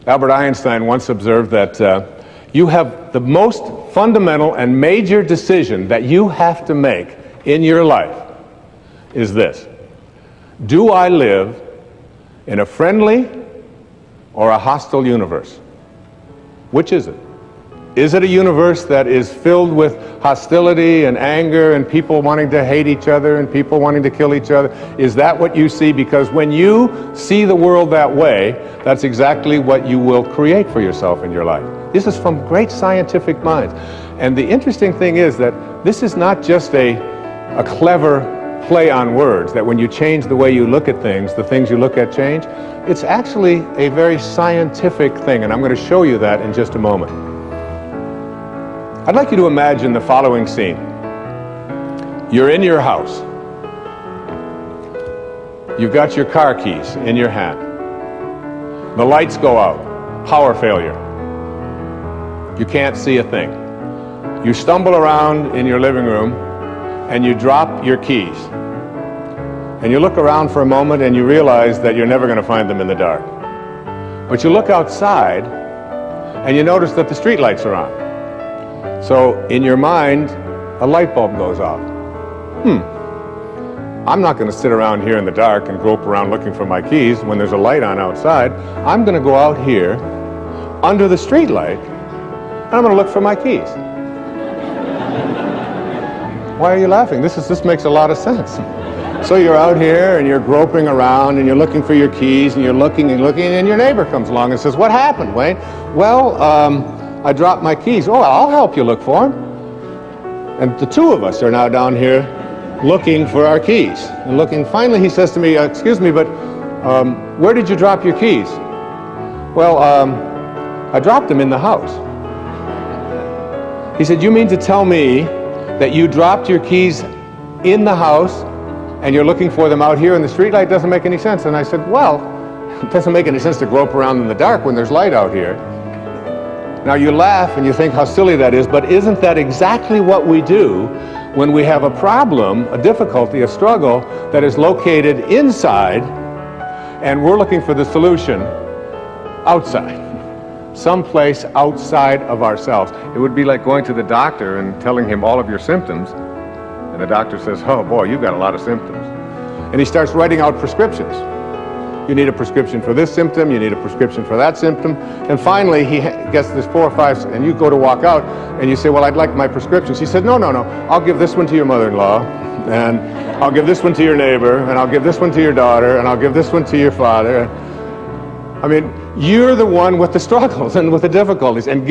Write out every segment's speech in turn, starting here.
Albert Einstein once observed that you have the most fundamental and major decision that you have to make in your life is this: do I live in a friendly or a hostile universe? Which is it? Is it a universe that is filled with hostility and anger and people wanting to hate each other and people wanting to kill each other? Is that what you see? Because when you see the world that way, that's exactly what you will create for yourself in your life. This is from great scientific minds. And the interesting thing is that this is not just a clever play on words, that when you change the way you look at things, the things you look at change. It's actually a very scientific thing, and I'm going to show you that in just a moment. I'd like you to imagine the following scene. You're in your house. You've got your car keys in your hand. The lights go out. Power failure. You can't see a thing. You stumble around in your living room and you drop your keys. And you look around for a moment and you realize that you're never going to find them in the dark. But you look outside and you notice that the street lights are on. So in your mind, a light bulb goes off. I'm not going to sit around here in the dark and grope around looking for my keys when there's a light on outside. I'm going to go out here under the street light and I'm going to look for my keys. Why are you laughing? This makes a lot of sense. So you're out here and you're groping around and you're looking for your keys and you're looking and your neighbor comes along and says, "What happened, Wayne?" "Well, I dropped my keys." "Oh, I'll help you look for them." And the two of us are now down here looking for our keys. And looking, finally he says to me, "Excuse me, but where did you drop your keys?" "Well, I dropped them in the house." He said, "You mean to tell me that you dropped your keys in the house and you're looking for them out here in the street light? Doesn't make any sense." And I said, "Well, it doesn't make any sense to grope around in the dark when there's light out here." Now you laugh and you think how silly that is, but isn't that exactly what we do when we have a problem, a difficulty, a struggle that is located inside and we're looking for the solution outside, someplace outside of ourselves? It would be like going to the doctor and telling him all of your symptoms, and the doctor says, "Oh boy, you've got a lot of symptoms." And he starts writing out prescriptions. You need a prescription for this symptom, you need a prescription for that symptom, and finally he gets this 4 or 5, and you go to walk out, and you say, "Well, I'd like my prescriptions." He said, no, "I'll give this one to your mother-in-law, and I'll give this one to your neighbor, and I'll give this one to your daughter, and I'll give this one to your father." I mean, you're the one with the struggles and with the difficulties, and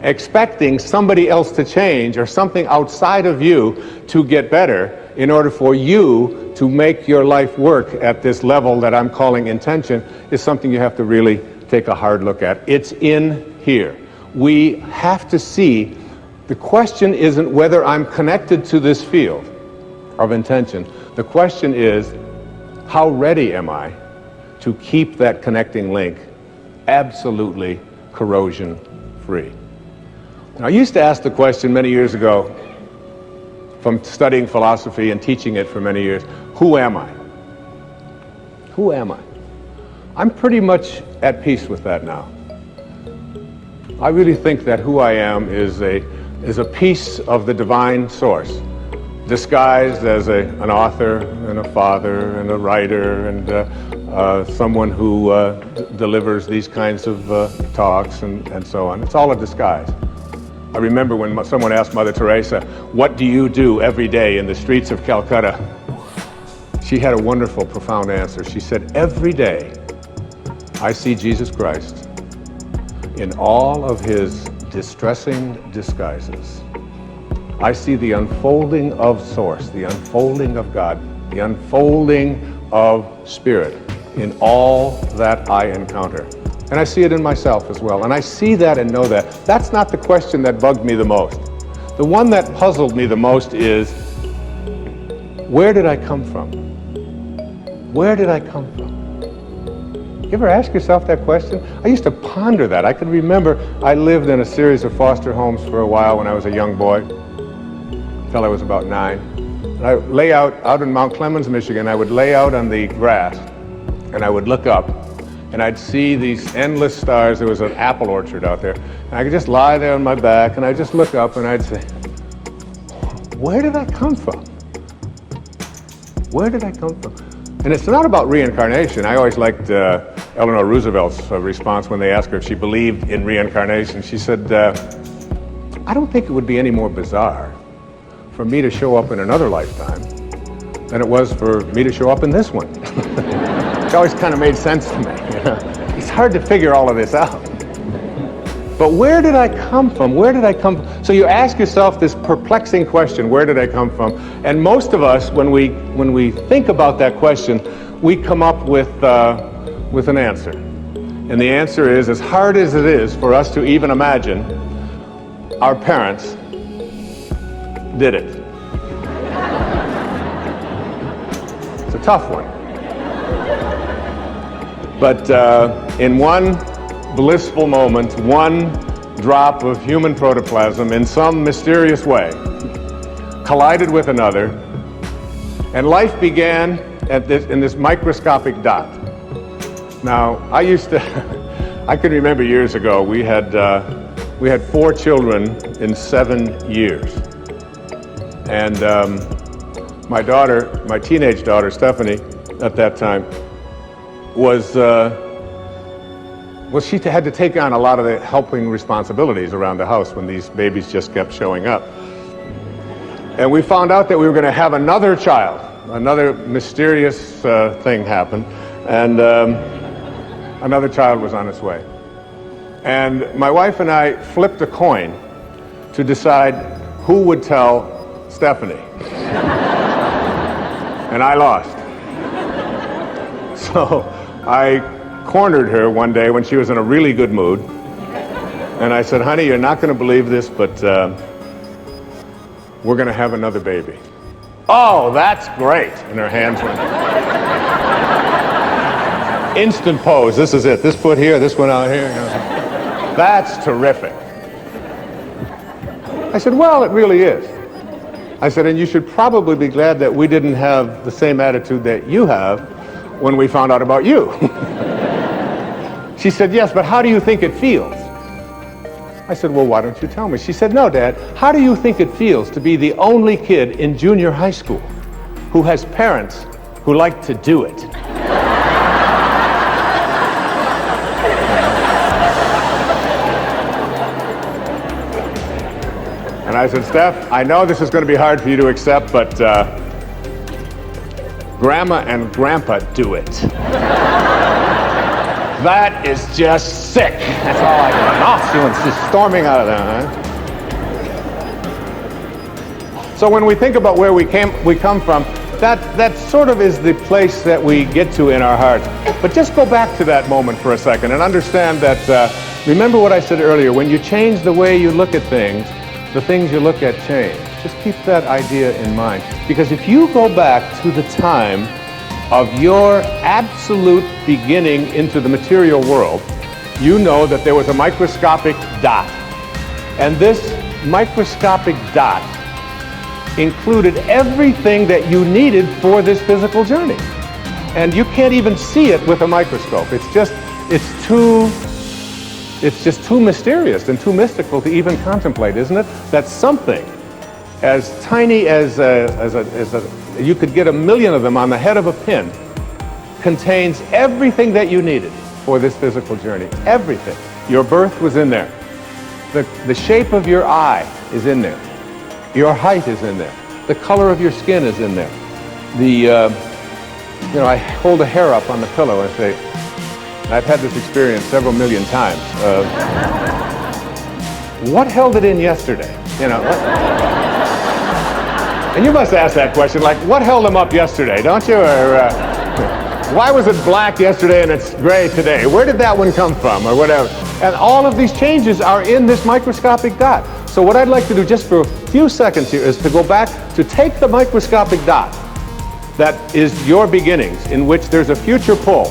expecting somebody else to change or something outside of you to get better in order for you to make your life work at this level that I'm calling intention is something you have to really take a hard look at. It's in here. We have to see, the question isn't whether I'm connected to this field of intention. The question is, how ready am I to keep that connecting link absolutely corrosion-free? Now, I used to ask the question many years ago, from studying philosophy and teaching it for many years, who am I? Who am I? I'm pretty much at peace with that now. I really think that who I am is a piece of the divine source, disguised as an author and a father and a writer and someone who delivers these kinds of talks and so on. It's all a disguise. I remember when someone asked Mother Teresa, "What do you do every day in the streets of Calcutta?" She had a wonderful, profound answer. She said, "Every day I see Jesus Christ in all of his distressing disguises. I see the unfolding of Source, the unfolding of God, the unfolding of Spirit in all that I encounter. And I see it in myself as well. And I see that and know that." That's not the question that bugged me the most. The one that puzzled me the most is, where did I come from? Where did I come from? You ever ask yourself that question? I used to ponder that. I could remember I lived in a series of foster homes for a while when I was a young boy, until I was about 9. And I lay out in Mount Clemens, Michigan. I would lay out on the grass and I would look up. and I'd see these endless stars. There was an apple orchard out there, and I could just lie there on my back, and I'd just look up, and I'd say, where did I come from? Where did I come from? And it's not about reincarnation. I always liked Eleanor Roosevelt's response when they asked her if she believed in reincarnation. She said, I don't think it would be any more bizarre for me to show up in another lifetime than it was for me to show up in this one. It always kind of made sense to me. You know? It's hard to figure all of this out. But where did I come from? Where did I come from? So you ask yourself this perplexing question, where did I come from? And most of us, when we think about that question, we come up with an answer. And the answer is, as hard as it is for us to even imagine, our parents did it. It's a tough one. But in one blissful moment, one drop of human protoplasm in some mysterious way collided with another, and life began in this microscopic dot. Now, I can remember years ago, we had 4 children in 7 years. And my teenage daughter, Stephanie, at that time, she had to take on a lot of the helping responsibilities around the house when these babies just kept showing up. And we found out that we were going to have another child. Another mysterious thing happened, and another child was on its way. And my wife and I flipped a coin to decide who would tell Stephanie. And I lost. So I cornered her one day when she was in a really good mood, and I said, honey, you're not going to believe this, but we're going to have another baby. Oh, that's great. And her hands went. Instant pose. This is it. This foot here, this one out here. You know. That's terrific. I said, well, it really is. I said, and you should probably be glad that we didn't have the same attitude that you have when we found out about you. She said, yes, but how do you think it feels? I said, well, why don't you tell me? She said, no, Dad, how do you think it feels to be the only kid in junior high school who has parents who like to do it? And I said, Steph, I know this is going to be hard for you to accept, but Grandma and Grandpa do it. That is just sick. That's all I got. Oh, she went storming out of there, huh? So when we think about where we come from, that sort of is the place that we get to in our hearts. But just go back to that moment for a second and understand that, remember what I said earlier, when you change the way you look at things, the things you look at change. Just keep that idea in mind. Because if you go back to the time of your absolute beginning into the material world, you know that there was a microscopic dot. And this microscopic dot included everything that you needed for this physical journey. And you can't even see it with a microscope. It's just too mysterious and too mystical to even contemplate, isn't it? That something as tiny as you could get 1,000,000 of them on the head of a pin contains everything that you needed for this physical journey. Everything. Your birth was in there. The shape of your eye is in there. Your height is in there. The color of your skin is in there. I hold a hair up on the pillow and say, I've had this experience several million times. What held it in yesterday? You know. And you must ask that question, like, what held them up yesterday, don't you? Or why was it black yesterday and it's gray today? Where did that one come from, or whatever? And all of these changes are in this microscopic dot. So what I'd like to do just for a few seconds here is to go back to take the microscopic dot that is your beginnings, in which there's a future pole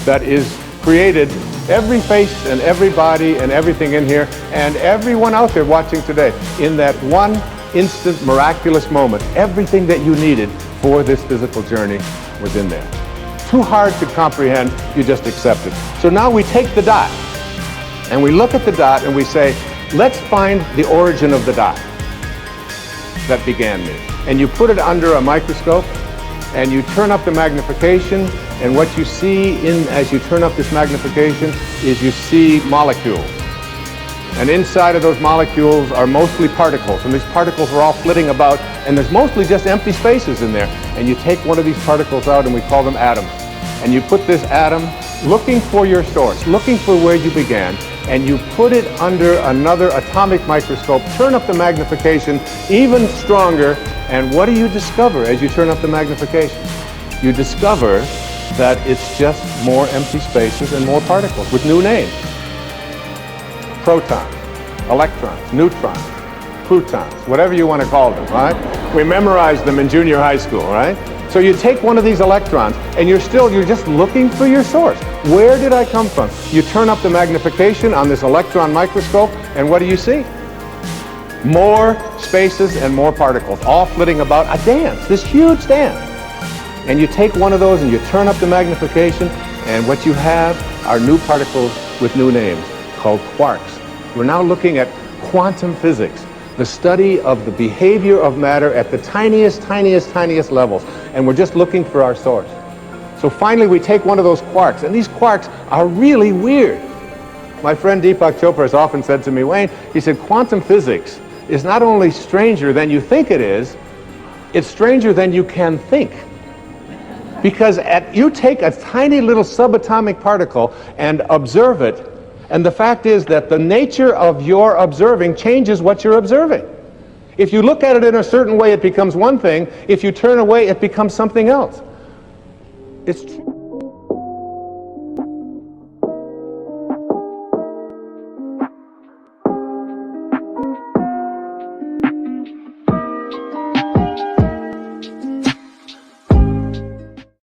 that is created every face and every body and everything in here and everyone out there watching today. In that one instant miraculous moment, everything that you needed for this physical journey was in there. too hard to comprehend, you just accept it. So now we take the dot, and we look at the dot and we say, let's find the origin of the dot that began me. And you put it under a microscope, and you turn up the magnification, and what you see as you turn up this magnification is you see molecules. And inside of those molecules are mostly particles, and these particles are all flitting about, and there's mostly just empty spaces in there. And you take one of these particles out, and we call them atoms. And you put this atom looking for your source, looking for where you began, and you put it under another atomic microscope, turn up the magnification even stronger, and what do you discover as you turn up the magnification? You discover that it's just more empty spaces and more particles with new names. Protons, electrons, neutrons, protons, whatever you want to call them, right? We memorized them in junior high school, right? So you take one of these electrons, and you're just looking for your source. Where did I come from? You turn up the magnification on this electron microscope, and what do you see? More spaces and more particles, all flitting about, a dance, this huge dance. And you take one of those and you turn up the magnification, and what you have are new particles with new names called quarks. We're now looking at quantum physics, the study of the behavior of matter at the tiniest levels, and we're just looking for our source. So finally we take one of those quarks, and these quarks are really weird. My friend Deepak Chopra has often said to me, Wayne, he said, quantum physics is not only stranger than you think it is, it's stranger than you can think. Because you take a tiny little subatomic particle and observe it, and the fact is that the nature of your observing changes what you're observing. If you look at it in a certain way, it becomes one thing. If you turn away, it becomes something else. It's true.